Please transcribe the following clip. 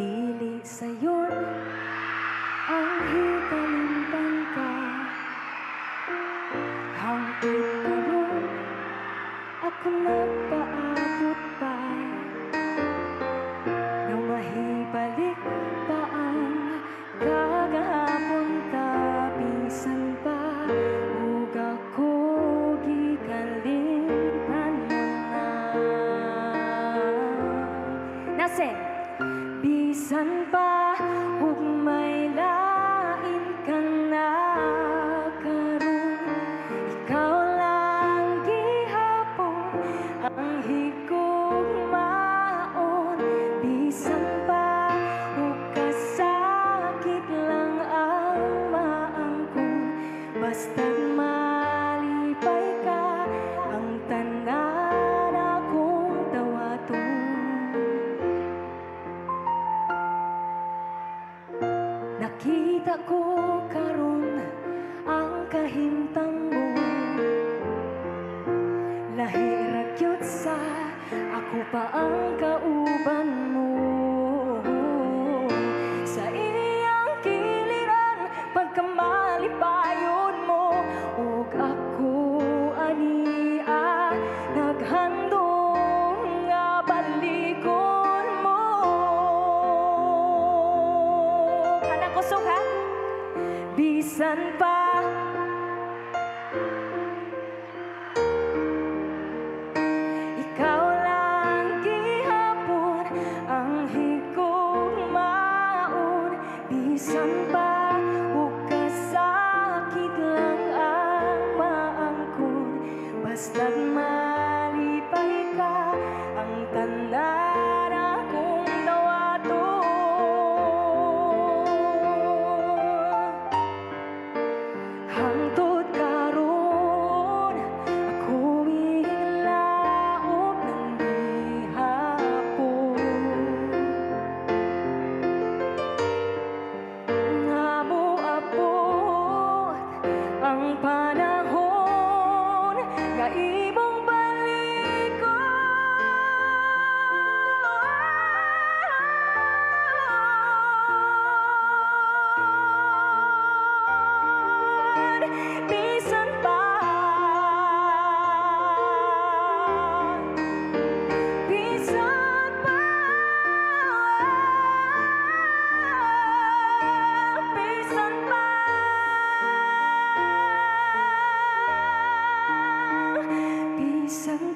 Dili sayon ang hikalimtan ka, hangtod karon ako nagpaabot pa, nga mahibalik pa ang kagahapon ta, bisan pa ug ako gikalimtan mo na. Nase bisan pa ug may lain ka na karon, ikaw lang gihapon ang higugmaon, bisan pa ug kasakit lang ang maangkon, basta't malipay ka ang tanan akong dawaton. Nakita ko karon ang kahimtang mo, lahi ra gyud sa ako pa ang kauban mo. Sa iyang giliran pagkamalipayon mo, ug ako ania naghandom nga balikon mo. Kusog ha? Bisan pa ikaw lang gihapon ang higugmaon, bisan pa ug kasakit lang ang maangkon, basta't malipay ka ang tanan akong dawaton. Hangtod karon ako ilaog ng gihapon, nga moabot ang panahon nga imong balikon. Bisan pa, bisan pa, bisan pa, bisan